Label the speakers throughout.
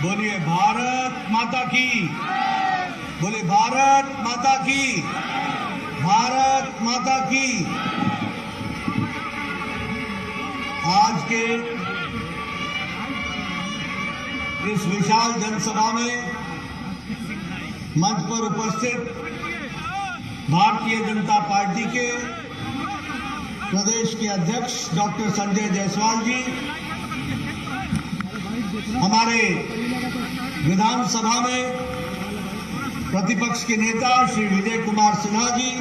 Speaker 1: बोलिए भारत माता की। बोलिए भारत माता की। भारत माता की। आज के इस विशाल जनसभा में मंच पर उपस्थित भारतीय जनता पार्टी के प्रदेश के अध्यक्ष डॉक्टर संजय जायसवाल जी, हमारे विधानसभा में प्रतिपक्ष के नेता श्री विजय कुमार सिन्हा जी,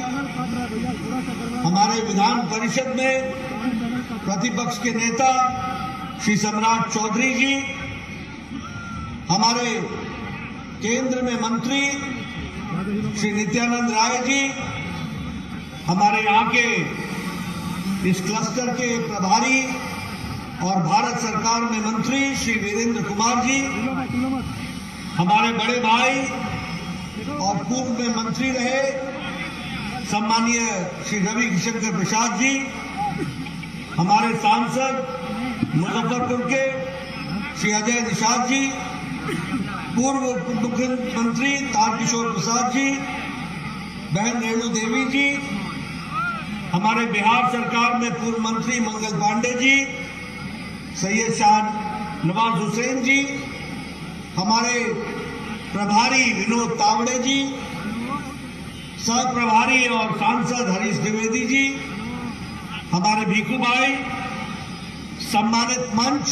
Speaker 1: हमारे विधान परिषद में प्रतिपक्ष के नेता श्री सम्राट चौधरी जी, हमारे केंद्र में मंत्री श्री नित्यानंद राय जी, हमारे यहाँ के इस क्लस्टर के प्रभारी और भारत सरकार में मंत्री श्री वीरेंद्र कुमार जी, हमारे बड़े भाई और पूर्व में मंत्री रहे सम्मानीय श्री रविशंकर प्रसाद जी, हमारे सांसद मुजफ्फरपुर के श्री अजय निषाद जी, पूर्व उप मुख्यमंत्री तारकिशोर प्रसाद जी, बहन रेणु देवी जी, हमारे बिहार सरकार में पूर्व मंत्री मंगल पांडे जी, सैयद शाह नवाज हुसैन जी, हमारे प्रभारी विनोद तावड़े जी, सह प्रभारी और सांसद हरीश द्विवेदी जी, हमारे भीखू भाई, सम्मानित मंच,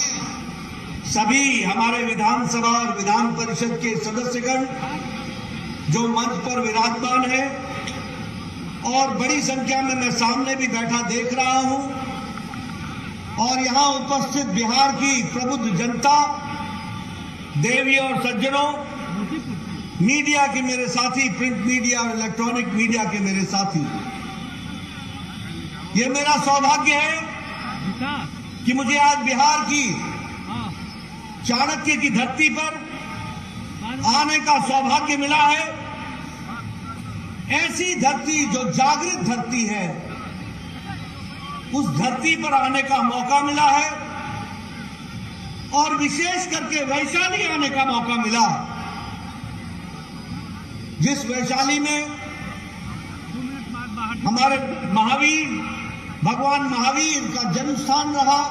Speaker 1: सभी हमारे विधानसभा और विधान परिषद के सदस्यगण जो मंच पर विराजमान है और बड़ी संख्या में मैं सामने भी बैठा देख रहा हूं, और यहां उपस्थित बिहार की प्रबुद्ध जनता, देवी और सज्जनों, मीडिया के मेरे साथी, प्रिंट मीडिया और इलेक्ट्रॉनिक मीडिया के मेरे साथी, ये मेरा सौभाग्य है कि मुझे आज बिहार की चाणक्य की धरती पर आने का सौभाग्य मिला है। ऐसी धरती जो जागृत धरती है, उस धरती पर आने का मौका मिला है, और विशेष करके वैशाली आने का मौका मिला, जिस वैशाली में हमारे महावीर, भगवान महावीर का जन्म स्थान रहा,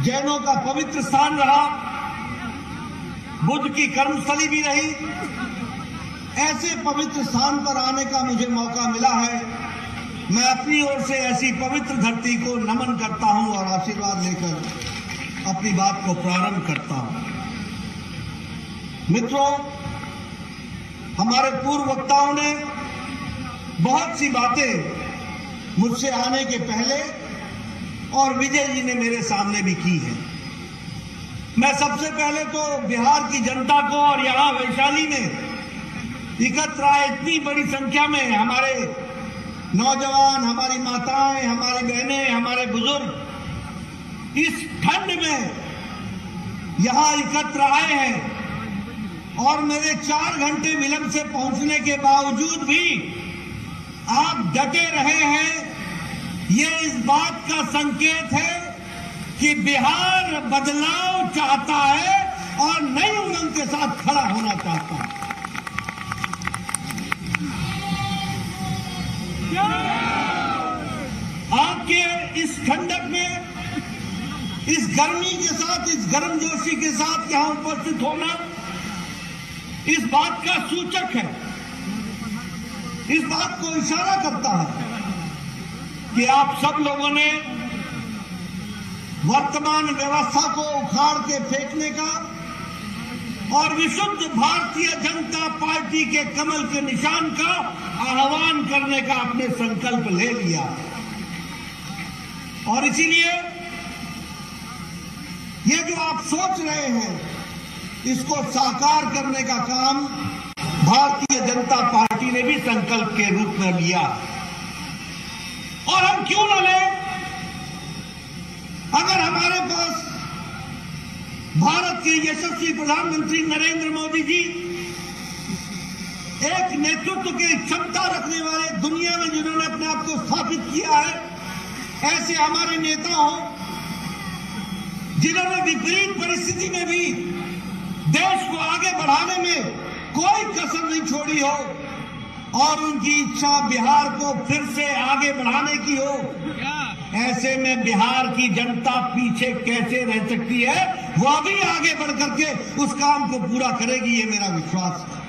Speaker 1: जैनों का पवित्र स्थान रहा, बुद्ध की कर्मस्थली भी रही। ऐसे पवित्र स्थान पर आने का मुझे मौका मिला है। मैं अपनी ओर से ऐसी पवित्र धरती को नमन करता हूं और आशीर्वाद लेकर अपनी बात को प्रारंभ करता हूं। मित्रों, हमारे पूर्व वक्ताओं ने बहुत सी बातें मुझसे आने के पहले और विजय जी ने मेरे सामने भी की है। मैं सबसे पहले तो बिहार की जनता को और यहां वैशाली में एकत्र आए इतनी बड़ी संख्या में हमारे नौजवान, हमारी माताएं, हमारी बहनें, हमारे बुजुर्ग इस ठंड में यहां एकत्र आए हैं, और मेरे 4 घंटे विलंब से पहुंचने के बावजूद भी आप डटे रहे हैं। ये इस बात का संकेत है कि बिहार बदलाव चाहता है और नई उमंग के साथ खड़ा होना चाहता है। आपके इस ठंडक में, इस गर्मी के साथ, इस गर्मजोशी के साथ यहां उपस्थित होना इस बात का सूचक है, इस बात को इशारा करता है कि आप सब लोगों ने वर्तमान व्यवस्था को उखाड़ के फेंकने का और विशुद्ध भारतीय जनता पार्टी के कमल के निशान का आह्वान करने का आपने संकल्प ले लिया, और इसीलिए ये जो आप सोच रहे हैं, इसको साकार करने का काम भारतीय जनता पार्टी ने भी संकल्प के रूप में लिया। और हम क्यों न लें, अगर हमारे पास भारत के यशस्वी प्रधानमंत्री नरेंद्र मोदी जी एक नेतृत्व की क्षमता रखने वाले, दुनिया में जिन्होंने अपने आप को स्थापित किया है, ऐसे हमारे नेता हो जिन्होंने विपरीत परिस्थिति में भी देश को आगे बढ़ाने में कोई कसर नहीं छोड़ी हो और उनकी इच्छा बिहार को फिर से आगे बढ़ाने की हो, ऐसे में बिहार की जनता पीछे कैसे रह सकती है? वो अभी आगे बढ़ करके उस काम को पूरा करेगी, ये मेरा विश्वास है।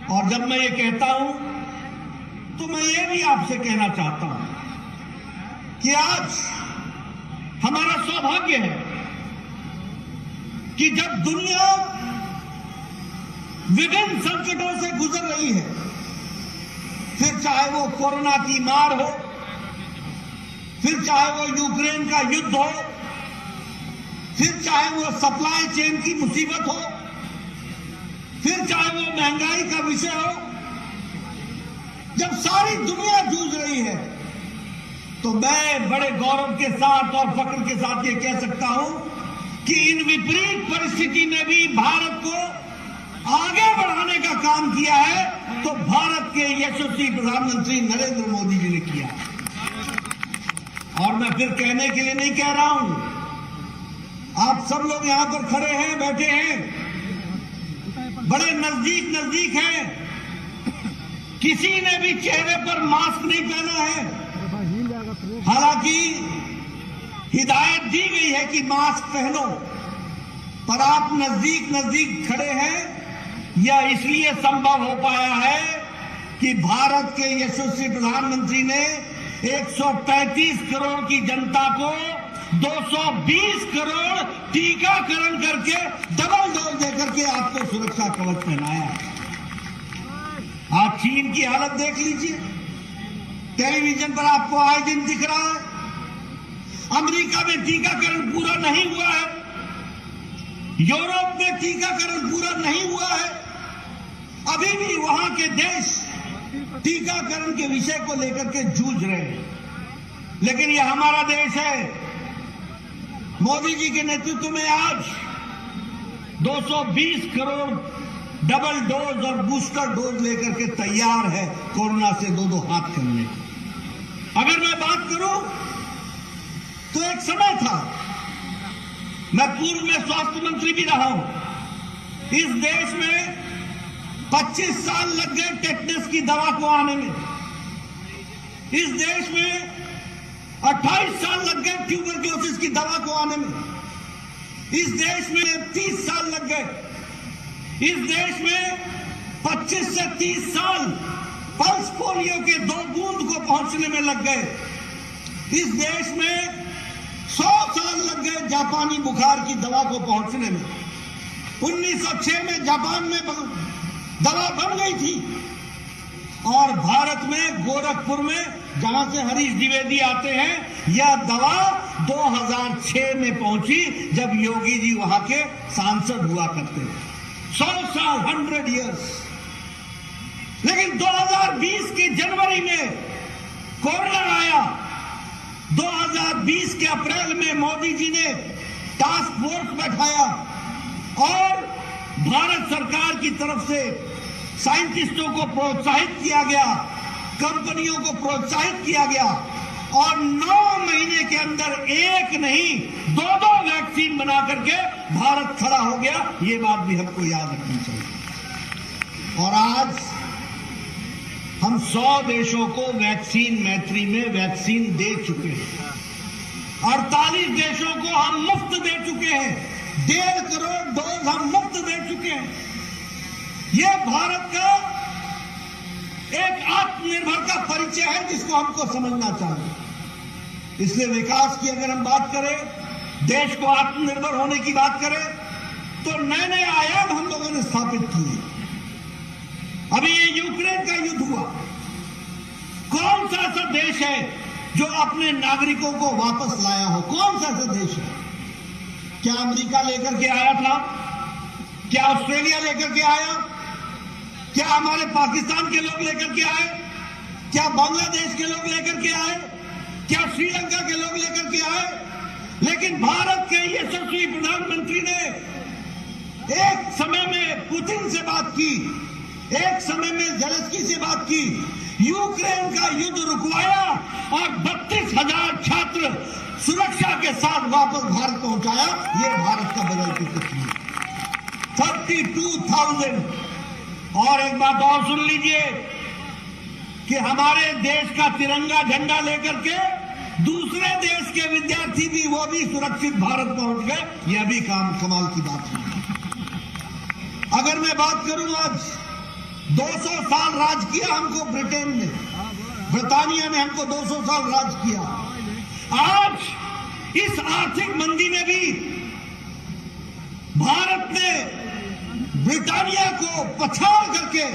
Speaker 1: और जब मैं ये कहता हूं तो मैं ये भी आपसे कहना चाहता हूं कि आज हमारा सौभाग्य है कि जब दुनिया विभिन्न संकटों से गुजर रही है, फिर चाहे वो कोरोना की मार हो, फिर चाहे वो यूक्रेन का युद्ध हो, फिर चाहे वो सप्लाई चेन की मुसीबत हो, फिर चाहे वो महंगाई का विषय हो, जब सारी दुनिया जूझ रही है तो मैं बड़े गौरव के साथ और फख्र के साथ ये कह सकता हूं कि इन विपरीत परिस्थिति में भी भारत को आगे बढ़ाने का काम किया है तो भारत के यशस्वी प्रधानमंत्री नरेंद्र मोदी जी ने किया। और मैं फिर कहने के लिए नहीं कह रहा हूं, आप सब लोग यहां पर खड़े हैं, बैठे हैं, बड़े नजदीक नजदीक हैं, किसी ने भी चेहरे पर मास्क नहीं पहना है। हालांकि हिदायत दी गई है कि मास्क पहनो, पर आप नजदीक नजदीक खड़े हैं। यह इसलिए संभव हो पाया है कि भारत के यशस्वी प्रधानमंत्री ने 135 करोड़ की जनता को 220 करोड़ टीकाकरण करके डबल डोज देकर के आपको सुरक्षा कवच पहनाया। आप चीन की हालत देख लीजिए, टेलीविजन पर आपको आए दिन दिख रहा है। अमेरिका में टीकाकरण पूरा नहीं हुआ है, यूरोप में टीकाकरण पूरा नहीं हुआ है, अभी भी वहां के देश टीकाकरण के विषय को लेकर के जूझ रहे हैं। लेकिन यह हमारा देश है, मोदी जी के नेतृत्व में आज 220 करोड़ डबल डोज और बूस्टर डोज लेकर के तैयार है कोरोना से दो हाथ करने। अगर मैं बात करूं तो एक समय था, मैं पूर्व में स्वास्थ्य मंत्री भी रहा हूं, इस देश में 25 साल लग गए टेटनस की दवा को आने में। इस देश में 28 साल लग गए ट्यूबरक्लोसिस की दवा को आने में। इस देश में 30 साल लग गए। इस देश में 25 से 30 साल पल्स पोलियो के 2 बूंद को पहुंचने में लग गए। इस देश में 100 साल लग गए जापानी बुखार की दवा को पहुंचने में। 1906 में जापान में दवा बन गई थी और भारत में गोरखपुर में, जहां से हरीश द्विवेदी आते हैं, यह दवा 2006 में पहुंची जब योगी जी वहां के सांसद हुआ करते थे। 100 साल, 100 इयर्स। लेकिन 2020 के जनवरी में कोरोना आया। 2020 के अप्रैल में मोदी जी ने टास्क फोर्स बैठाया और भारत सरकार की तरफ से साइंटिस्टों को प्रोत्साहित किया गया, कंपनियों को प्रोत्साहित किया गया और 9 महीने के अंदर एक नहीं 2 वैक्सीन बना करके भारत खड़ा हो गया। ये बात भी हमको याद रखनी चाहिए। और आज हम 100 देशों को वैक्सीन मैत्री में वैक्सीन दे चुके हैं। 48 देशों को हम मुफ्त दे चुके हैं। 1.5 करोड़ डोज हम मुफ्त दे चुके हैं। यह भारत का एक आत्मनिर्भर का परिचय है जिसको हमको समझना चाहिए। इसलिए विकास की अगर हम बात करें, देश को आत्मनिर्भर होने की बात करें, तो नए नए आयाम हम लोगों ने स्थापित किए। अभी ये यूक्रेन का युद्ध हुआ, कौन सा ऐसा देश है जो अपने नागरिकों को वापस लाया हो? कौन सा ऐसा देश है? क्या अमेरिका लेकर के आया था? क्या ऑस्ट्रेलिया लेकर के आया? क्या हमारे पाकिस्तान के लोग लेकर के आए? क्या बांग्लादेश के लोग लेकर के आए? क्या श्रीलंका के लोग लेकर के आए? लेकिन भारत के यशस्वी प्रधानमंत्री ने एक समय में पुतिन से बात की, एक समय में ज़ेलेंस्की से बात की, यूक्रेन का युद्ध रुकवाया और 32,000 छात्र सुरक्षा के साथ वापस भारत पहुंचाया। ये भारत का बदलती तस्वीर। 32,000। और एक बात और सुन लीजिए कि हमारे देश का तिरंगा झंडा लेकर के दूसरे देश के विद्यार्थी भी वो भी सुरक्षित भारत पहुंच गए। यह भी कमाल की बात है। अगर मैं बात करूं, आज 200 साल राज किया हमको ब्रिटेन ने, ब्रिटानिया ने हमको 200 साल राज किया। आज इस आर्थिक मंदी में भी भारत ने ब्रिटानिया को पछाड़ करके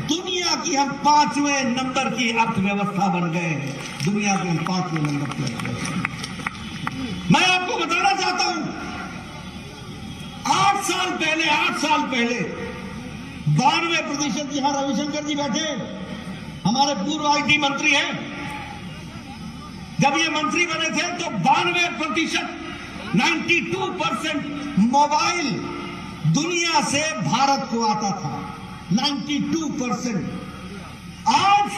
Speaker 1: दुनिया की हम 5वें नंबर की अर्थव्यवस्था बन गए हैं। दुनिया के हम 5वें नंबर की अर्थव्यवस्था। मैं आपको बताना चाहता हूं, 8 साल पहले 92%, यहां रविशंकर जी बैठे, हमारे पूर्व आईटी मंत्री हैं, जब ये मंत्री बने थे तो 92%, 92% मोबाइल दुनिया से भारत को आता था। 92%। आज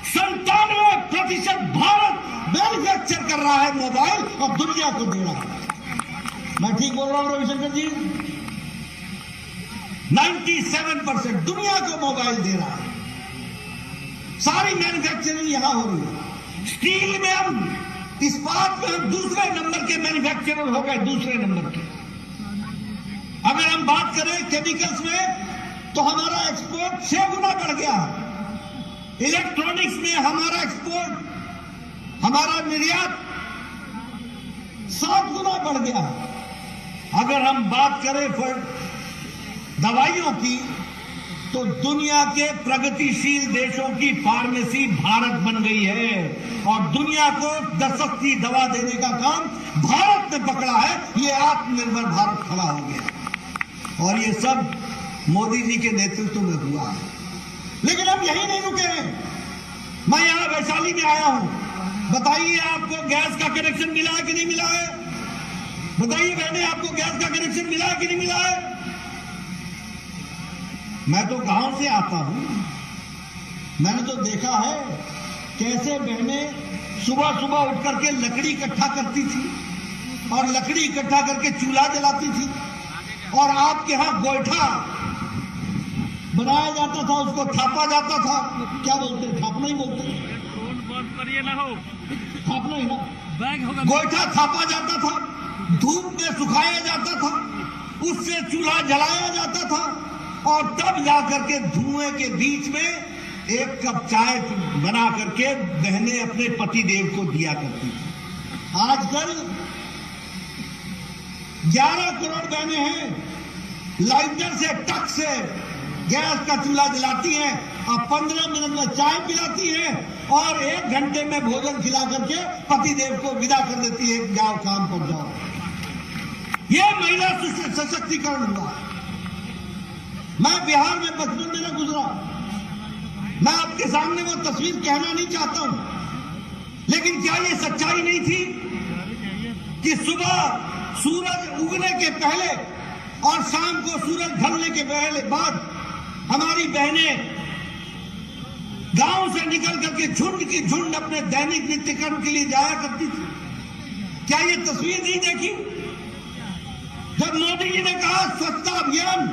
Speaker 1: 97% भारत मैन्युफैक्चर कर रहा है मोबाइल और दुनिया को दे रहा है। मैं ठीक बोल रहा हूं रविशंकर जी? 97% दुनिया को मोबाइल दे रहा है। सारी मैन्युफैक्चरिंग यहां हो रही है। स्टील में हम, इस्पात में हम दूसरे नंबर के मैन्युफैक्चरर हो गए, दूसरे नंबर के। अगर हम बात करें केमिकल्स में तो हमारा एक्सपोर्ट 6 गुना बढ़ गया। इलेक्ट्रॉनिक्स में हमारा एक्सपोर्ट, हमारा निर्यात 7 गुना बढ़ गया। अगर हम बात करें दवाइयों की तो दुनिया के प्रगतिशील देशों की फार्मेसी भारत बन गई है और दुनिया को सस्ती दवा देने का काम भारत ने पकड़ा है। ये आत्मनिर्भर भारत खड़ा हो गया और ये सब मोदी जी के नेतृत्व में हुआ है। लेकिन हम यही नहीं रुके हैं। मैं यहां वैशाली में आया हूं। बताइए, आपको गैस का कनेक्शन मिला है कि नहीं मिला है? बताइए बहने, आपको गैस का कनेक्शन मिला है कि नहीं मिला है? मैं तो गांव से आता हूं, मैंने तो देखा है कैसे बहनें सुबह सुबह उठ करके लकड़ी इकट्ठा करती थी और लकड़ी इकट्ठा करके चूल्हा जलाती थी। और आपके यहां गोईठा बनाया जाता था, उसको थापा जाता था। क्या बोलते हैं? थापना ही बोलते हैं। थापना ही ना, गोईठा थापा जाता था, धूप में सुखाया जाता था, उससे चूल्हा जलाया जाता था और तब जाकर के धुएं के बीच में 1 कप चाय बना करके बहनें अपने पति देव को दिया करती थी। आजकल 11 करोड़ बहनें हैं, लाइटर से, टक से गैस का चूल्हा जलाती हैं और 15 मिनट में चाय पिलाती हैं और 1 घंटे में भोजन खिला करके पति देव को विदा कर देती है, जाओ काम पर जाओ। ये महिला सशक्तिकरण हुआ। मैं बिहार में बचपन में न गुजरा, मैं आपके सामने वो तस्वीर कहना नहीं चाहता हूं, लेकिन क्या ये सच्चाई नहीं थी कि सुबह सूरज उगने के पहले और शाम को सूरज ढलने के बाद हमारी बहनें गांव से निकल करके झुंड की झुंड अपने दैनिक नित्य कर्म के लिए जाया करती थी? क्या ये तस्वीर नहीं देखी? जब मोदी जी ने कहा स्वच्छता अभियान,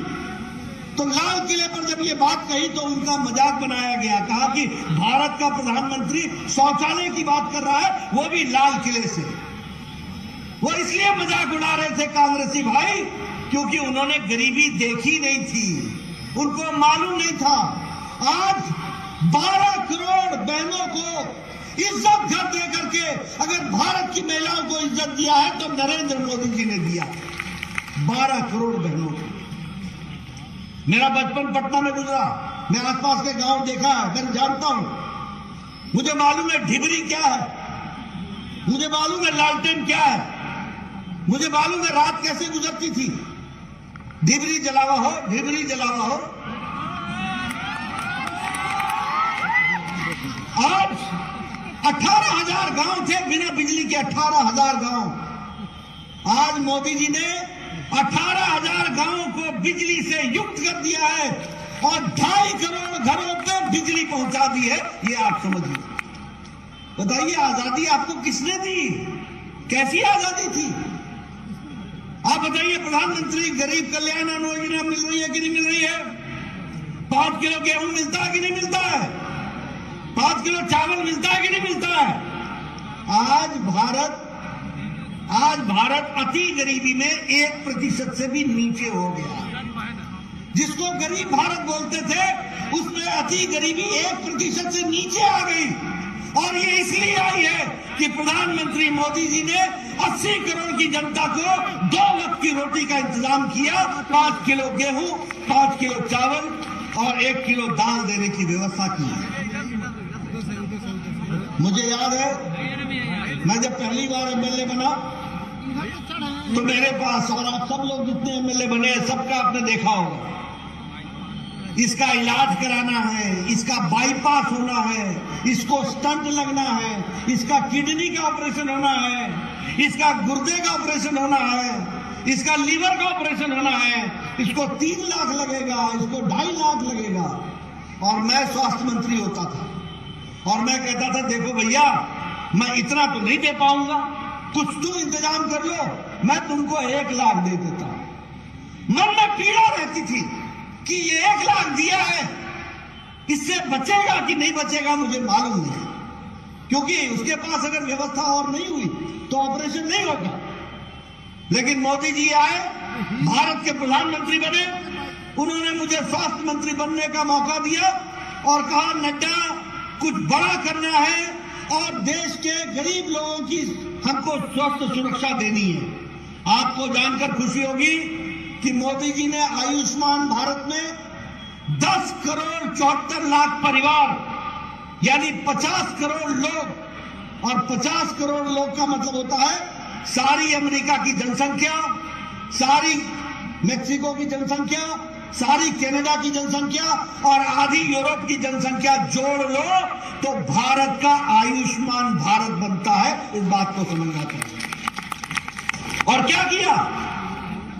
Speaker 1: तो लाल किले पर जब ये बात कही तो उनका मजाक बनाया गया। कहा कि भारत का प्रधानमंत्री शौचालय की बात कर रहा है, वो भी लाल किले से। वो इसलिए मजाक उड़ा रहे थे कांग्रेसी भाई क्योंकि उन्होंने गरीबी देखी नहीं थी, उनको मालूम नहीं था। आज 12 करोड़ बहनों को इज्जत घर दे करके अगर भारत की महिलाओं को इज्जत दिया है तो नरेंद्र मोदी जी ने दिया। 12 करोड़ बहनों को। मेरा बचपन पटना में गुजरा, मैं आसपास के गांव देखा है, मैं जानता हूं। मुझे मालूम है ढिबरी क्या है, मुझे मालूम है लालटेन क्या है, मुझे मालूम है रात कैसे गुजरती थी। ढिबरी जलावा हो, ढिबरी जलावा हो। आज 18,000 गांव थे बिना बिजली के, 18,000 गांव। आज मोदी जी ने 18,000 गांवों को बिजली से युक्त कर दिया है और 2.5 करोड़ घरों पे बिजली पहुंचा दी है। ये आप समझिए। बताइए, आजादी आपको किसने दी? कैसी आजादी थी? आप आप बताइए, प्रधानमंत्री गरीब कल्याण अन्न योजना मिल रही है कि नहीं मिल रही है? 5 किलो गेहूं मिलता है कि नहीं मिलता है? 5 किलो चावल मिलता है कि नहीं मिलता है? आज भारत अति गरीबी में 1% से भी नीचे हो गया। जिसको गरीब भारत बोलते थे, उसमें अति गरीबी 1% से नीचे आ गई। और ये इसलिए आई है कि प्रधानमंत्री मोदी जी ने 80 करोड़ की जनता को 2 वक्त की रोटी का इंतजाम किया, 5 किलो गेहूं, 5 किलो चावल और 1 किलो दाल देने की व्यवस्था की। मुझे याद है, मैं जब पहली बार एमएलए बना तो मेरे पास, और आप सब लोग जितने एमएलए बने हैं सबका आपने देखा होगा, इसका इलाज कराना है, इसका बाईपास होना है, इसको स्टंट लगना है, इसका किडनी का ऑपरेशन होना है, इसका गुर्दे का ऑपरेशन होना है, इसका लीवर का ऑपरेशन होना है, इसको 3 लाख लगेगा, इसको 2.5 लाख लगेगा। और मैं स्वास्थ्य मंत्री होता था और मैं कहता था, देखो भैया, मैं इतना तो नहीं दे पाऊंगा, कुछ तुम इंतजाम कर लो, मैं तुमको 1 लाख दे देता हूं। मन में पीड़ा रहती थी कि ये 1 लाख दिया है, इससे बचेगा कि नहीं बचेगा मुझे मालूम नहीं, क्योंकि उसके पास अगर व्यवस्था और नहीं हुई तो ऑपरेशन नहीं होगा। लेकिन मोदी जी आए, भारत के प्रधानमंत्री बने, उन्होंने मुझे स्वास्थ्य मंत्री बनने का मौका दिया और कहा, नड्डा, कुछ बड़ा करना है और देश के गरीब लोगों की हमको स्वास्थ्य सुरक्षा देनी है। आपको जानकर खुशी होगी कि मोदी जी ने आयुष्मान भारत में 10 करोड़ 74 लाख परिवार, यानी 50 करोड़ लोग, और 50 करोड़ लोग का मतलब होता है सारी अमेरिका की जनसंख्या, सारी मेक्सिको की जनसंख्या, सारी कनाडा की जनसंख्या और आधी यूरोप की जनसंख्या जोड़ लो तो भारत का आयुष्मान भारत बनता है। इस बात को समझना चाहिए। और क्या किया,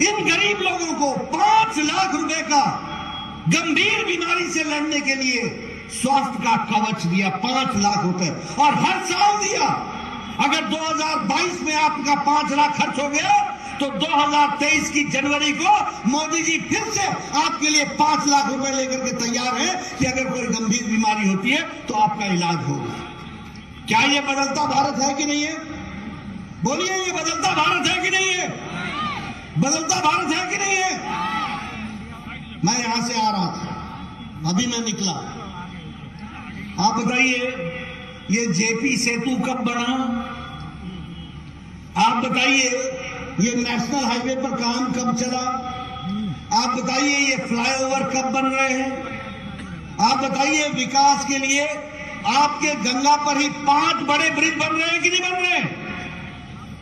Speaker 1: इन गरीब लोगों को 5 लाख रुपए का गंभीर बीमारी से लड़ने के लिए स्वास्थ्य का कवच दिया, 5 लाख रुपए, और हर साल दिया। अगर 2022 में आपका 5 लाख खर्च हो गया तो 2023 की जनवरी को मोदी जी फिर से आपके लिए 5 लाख रुपए लेकर के तैयार है कि अगर कोई गंभीर बीमारी होती है तो आपका इलाज होगा। क्या ये बदलता भारत है कि नहीं है? बोलिए, ये बदलता भारत है कि नहीं है? बदलता भारत है कि नहीं है? मैं यहां से आ रहा था, अभी मैं निकला। आप बताइए, ये जेपी सेतु कब बना? आप बताइए, ये नेशनल हाईवे पर काम कब चला? आप बताइए, ये फ्लाईओवर कब बन रहे हैं? आप बताइए, विकास के लिए आपके गंगा पर ही 5 बड़े ब्रिज बन रहे हैं कि नहीं बन रहे?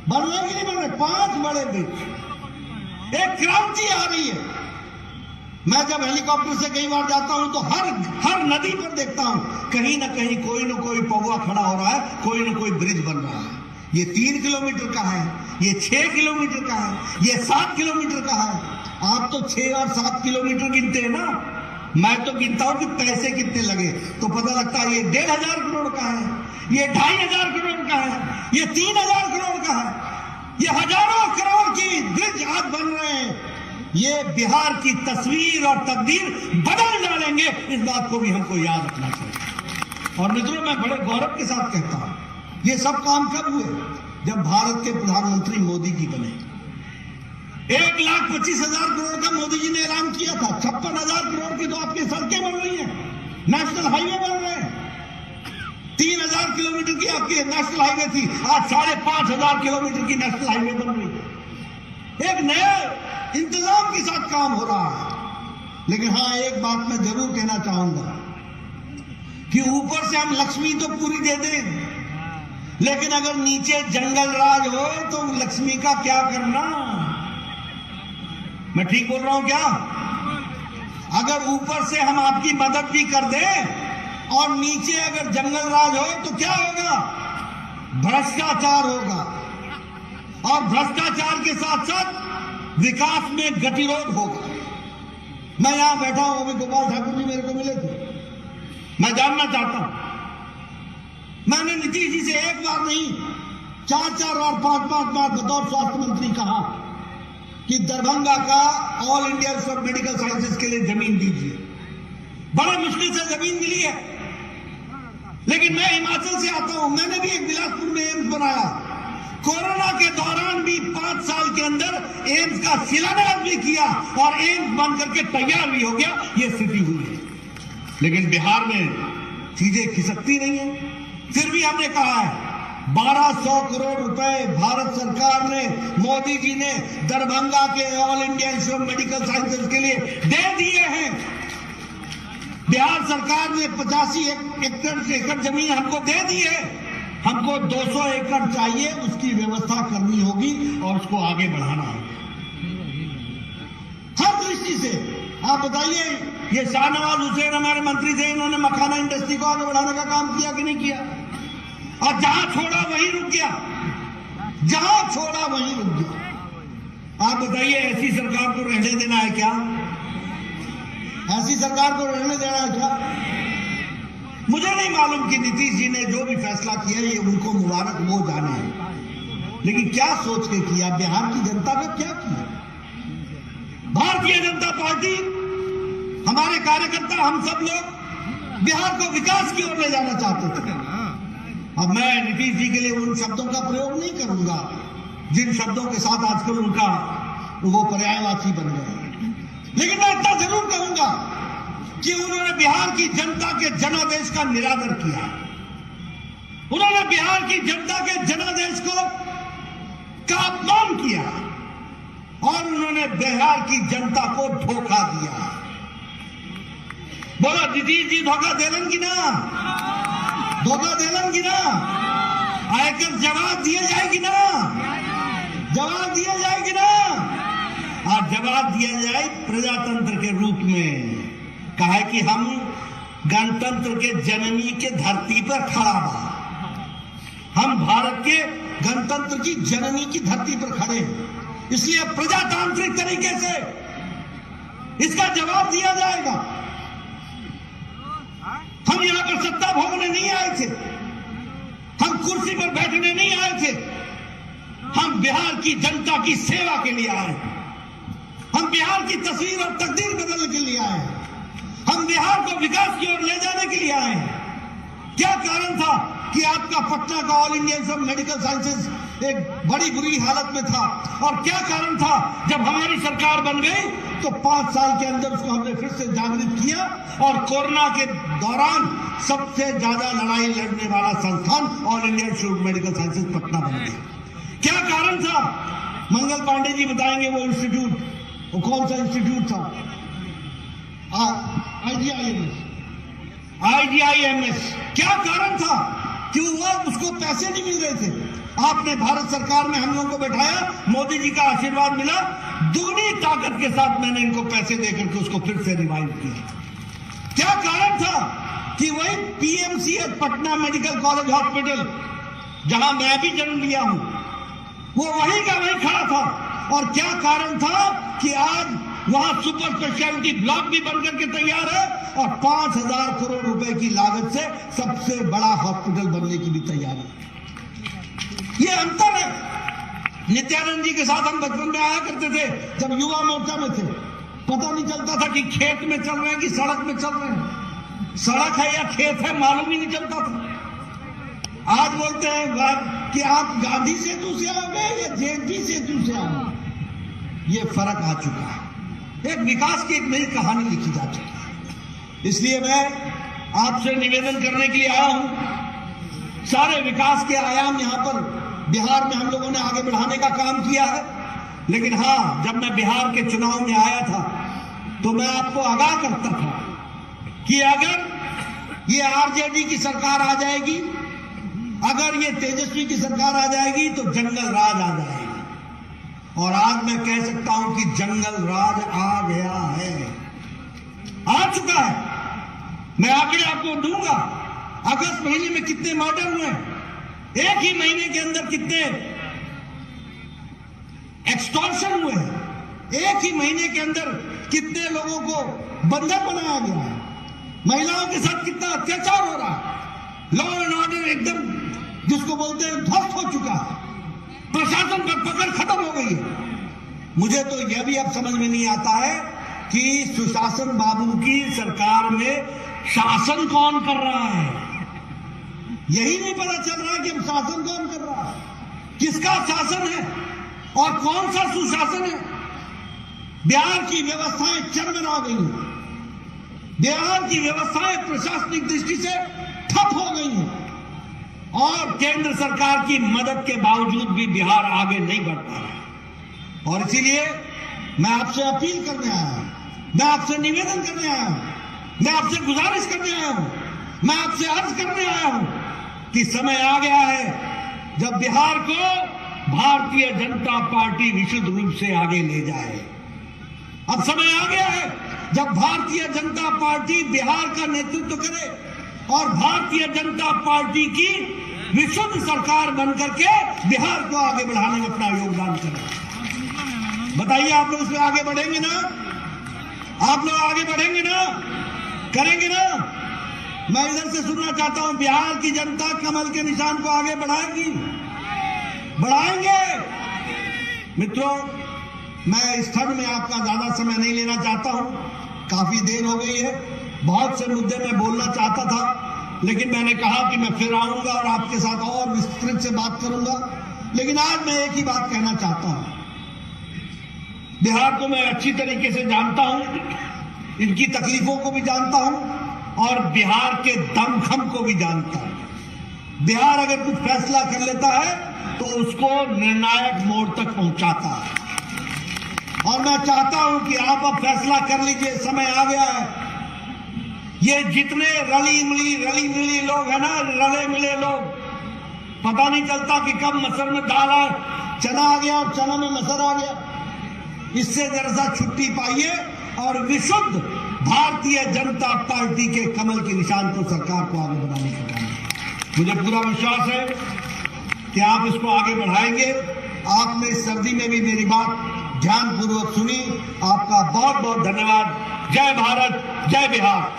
Speaker 1: बन रहे कि नहीं बन रहे? 5 बड़े ब्रिज। एक क्रांति आ रही है। मैं जब हेलीकॉप्टर से कई बार जाता हूं तो हर नदी पर देखता हूं कहीं ना कहीं कोई ना कोई पौवा खड़ा हो रहा है, कोई ना कोई ब्रिज बन रहा है। ये 3 किलोमीटर का है, ये 6 किलोमीटर का है, ये 7 किलोमीटर का है। आप तो 6 और 7 किलोमीटर गिनते हैं ना, मैं तो गिनता हूं कि पैसे कितने लगे तो पता लगता है ये 1,500 करोड़ का है, ये 2,500 करोड़ का है, ये 3,000 करोड़ का है, ये हजारों करोड़ की ब्रिज आज बन रहे हैं। ये बिहार की तस्वीर और तकदीर बदल डालेंगे, इस बात को भी हमको याद रखना चाहिए। और मित्रों, मैं बड़े गौरव के साथ कहता हूं, ये सब काम कब हुए? जब भारत के प्रधानमंत्री मोदी जी बने। 1,25,000 करोड़ का मोदी जी ने ऐलान किया था, 56,000 करोड़ की तो आपकी सड़कें बन रही हैं, नेशनल हाईवे बन रहे हैं। 3,000 किलोमीटर की आपकी नेशनल हाईवे थी, आज 5,500 किलोमीटर की नेशनल हाईवे बन रही है। एक नए इंतजाम के साथ काम हो रहा है। लेकिन हाँ, एक बात मैं जरूर कहना चाहूंगा कि ऊपर से हम लक्ष्मी तो पूरी दे दें, लेकिन अगर नीचे जंगल राज हो तो लक्ष्मी का क्या करना? मैं ठीक बोल रहा हूं क्या? अगर ऊपर से हम आपकी मदद भी कर दें और नीचे अगर जंगल राज हो तो क्या होगा? भ्रष्टाचार होगा, और भ्रष्टाचार के साथ साथ विकास में गतिरोध होगा। मैं यहां बैठा हूं, अभी गोपाल ठाकुर जी मेरे को मिले थे। मैं जानना चाहता हूं, मैंने नीतीश जी से एक बार नहीं 4-4 बार 5-5 बार बतौर स्वास्थ्य मंत्री कहा कि दरभंगा का all India institute of medical sciences के लिए जमीन दीजिए। बड़े मुश्किल से जमीन मिली है, लेकिन मैं हिमाचल से आता हूं, मैंने भी एक बिलासपुर में एम्स बनाया। कोरोना के दौरान भी 5 साल के अंदर एम्स का शिलान्यास भी किया और एम्स बन करके तैयार भी हो गया। ये स्थिति हुई है, लेकिन बिहार में चीजें खिसकती नहीं है। फिर भी हमने कहा है 1200 करोड़ रुपए भारत सरकार ने, मोदी जी ने दरभंगा के all India institute of medical sciences के लिए दे दिए हैं। बिहार सरकार ने 85 एकड़ जमीन हमको दे दी है। हमको 200 एकड़ चाहिए, उसकी व्यवस्था करनी होगी और उसको आगे बढ़ाना होगा हर दृष्टि से। आप बताइए, ये शाहनवाज हुसैन हमारे मंत्री थे, इन्होंने मखाना इंडस्ट्री को आगे बढ़ाने का काम किया कि नहीं किया? और जहां छोड़ा वहीं रुक गया, जहां छोड़ा वहीं रुक गया। आप बताइए, ऐसी सरकार को रहने देना है क्या? ऐसी सरकार को रहने देना है क्या? मुझे नहीं मालूम कि नीतीश जी ने जो भी फैसला किया ये उनको मुबारक, वो जाने, लेकिन क्या सोच के किया? बिहार की जनता का क्या किया? भारतीय जनता पार्टी, हमारे कार्यकर्ता, हम सब लोग बिहार को विकास की ओर ले जाना चाहते थे। अब मैं नीतीश जी के लिए उन शब्दों का प्रयोग नहीं करूंगा जिन शब्दों के साथ आजकल उनका वो पर्यायवाची बन गए, लेकिन मैं इतना जरूर कहूंगा कि उन्होंने बिहार की जनता के जनादेश का निरादर किया। उन्होंने बिहार की जनता के जनादेश का अपमान किया और उन्होंने बिहार की जनता को धोखा दिया। बोलो, नीतीश जी धोखा देलन की ना? धोखा देलन की ना? आयकर जवाब दिए जाएगी ना? जवाब दिया जाएगी ना? और जवाब दिया जाए प्रजातंत्र के रूप में। कहा है कि हम गणतंत्र के जननी के धरती पर खड़ा बा, हम भारत के गणतंत्र की जननी की धरती पर खड़े हैं, इसलिए प्रजातांत्रिक तरीके से इसका जवाब दिया जाएगा। हम यहां पर सत्ता भोगने नहीं आए थे, हम कुर्सी पर बैठने नहीं आए थे, हम बिहार की जनता की सेवा के लिए आए हैं। हम बिहार की तस्वीर और तकदीर बदलने के लिए आए हैं। हम बिहार को विकास की ओर ले जाने के लिए आए हैं। क्या कारण था कि आपका पटना का all India institute of medical sciences एक बड़ी बुरी हालत में था? और क्या कारण था जब हमारी सरकार बन गई तो 5 साल के अंदर उसको हमने फिर से जागृत किया और कोरोना के दौरान सबसे ज्यादा लड़ाई लड़ने वाला संस्थान all India institute of medical sciences Patna बन गया। क्या कारण था? मंगल पांडे जी बताएंगे वो इंस्टीट्यूट, वो कौन सा इंस्टीट्यूट था? IGIMS। क्या कारण था? क्यों हुआ? उसको पैसे नहीं मिल रहे थे। आपने भारत सरकार में हम लोगों को बैठाया, मोदी जी का आशीर्वाद मिला, दुगनी ताकत के साथ मैंने इनको पैसे देकर के उसको फिर से रिवाइव किया। क्या कारण था कि वही PMCH Patna medical college hospital, जहां मैं भी जन्म लिया हूं, वो वहीं का वहीं खड़ा था। और क्या कारण था कि आज वहां सुपर स्पेशलिटी ब्लॉक भी बनकर के तैयार है और 5000 करोड़ रुपए की लागत से सबसे बड़ा हॉस्पिटल बनने की भी तैयारी है। ये अंतर है। नित्यानंद जी के साथ हम बचपन में आया करते थे जब युवा मोर्चा में थे, पता नहीं चलता था कि खेत में चल रहे हैं कि सड़क में चल रहे हैं, सड़क है या खेत है मालूम ही नहीं चलता था। आज बोलते हैं कि आप गांधी सेतु से आओगे या जेएनटी सेतु से आओगे। ये फर्क आ चुका है। एक विकास की एक नई कहानी लिखी जा चुकी है। इसलिए मैं आपसे निवेदन करने के लिए आया हूं। सारे विकास के आयाम यहां पर बिहार में हम लोगों ने आगे बढ़ाने का काम किया है, लेकिन हां, जब मैं बिहार के चुनाव में आया था तो मैं आपको आगाह करता था कि अगर ये आरजेडी की सरकार आ जाएगी, अगर ये तेजस्वी की सरकार आ जाएगी तो जंगल राज आ जाएगा। और आज मैं कह सकता हूं कि जंगल राज आ गया है, आ चुका है। मैं आंकड़े आपको दूंगा। अगस्त महीने में कितने मर्डर हुए, एक ही महीने के अंदर कितने एक्सटॉर्शन हुए हैं, एक ही महीने के अंदर कितने लोगों को बंधक बनाया गया है, महिलाओं के साथ कितना अत्याचार हो रहा है, लॉ एंड ऑर्डर एकदम जिसको बोलते हैं ध्वस्त हो चुका है, प्रशासन पर पकड़ खत्म हो गई है। मुझे तो यह भी अब समझ में नहीं आता है कि सुशासन बाबू की सरकार में शासन कौन कर रहा है। यही नहीं पता चल रहा है कि अब शासन कौन कर रहा है, किसका शासन है और कौन सा सुशासन है। बिहार की व्यवस्थाएं चरमरा गई हैं, बिहार की व्यवस्थाएं प्रशासनिक दृष्टि से ठप हो गई हैं और केंद्र सरकार की मदद के बावजूद भी बिहार आगे नहीं बढ़ पा रहा। और इसीलिए मैं आपसे अपील करने आया हूं, मैं आपसे निवेदन करने आया हूं, मैं आपसे गुजारिश करने आया हूं, मैं आपसे अर्ज करने आया हूं कि समय आ गया है जब बिहार को भारतीय जनता पार्टी विशुद्ध रूप से आगे ले जाए। अब समय आ गया है जब भारतीय जनता पार्टी बिहार का नेतृत्व करे और भारतीय जनता पार्टी की विशुद्ध सरकार बनकर के बिहार को आगे बढ़ाने में अपना योगदान करे। बताइए, आप लोग इसमें आगे बढ़ेंगे ना? आप लोग आगे बढ़ेंगे ना? करेंगे ना? मैं इधर से सुनना चाहता हूं, बिहार की जनता कमल के निशान को आगे बढ़ाएगी, बढ़ाएंगे। मित्रों, मैं इस क्षण में आपका ज्यादा समय नहीं लेना चाहता हूं, काफी देर हो गई है। बहुत से मुद्दे मैं बोलना चाहता था, लेकिन मैंने कहा कि मैं फिर आऊंगा और आपके साथ और विस्तृत से बात करूंगा। लेकिन आज मैं एक ही बात कहना चाहता हूं, बिहार को मैं अच्छी तरीके से जानता हूं, इनकी तकलीफों को भी जानता हूं और बिहार के दमखम को भी जानता हूं। बिहार अगर कुछ फैसला कर लेता है तो उसको निर्णायक मोड़ तक पहुंचाता है और मैं चाहता हूं कि आप अब फैसला कर लीजिए, समय आ गया है। ये जितने रली मिली लोग हैं ना, रले मिले लोग, पता नहीं चलता कि कब मसर में दाल चना आ गया और चना में मसर आ गया। इससे जरा सा छुट्टी पाइए और विशुद्ध भारतीय जनता पार्टी के कमल के निशान को सरकार को आगे बढ़ाने का काम है। मुझे पूरा विश्वास है कि आप इसको आगे बढ़ाएंगे। आपने इस सर्दी में भी मेरी बात ध्यानपूर्वक सुनी। आपका बहुत बहुत धन्यवाद। जय भारत, जय बिहार।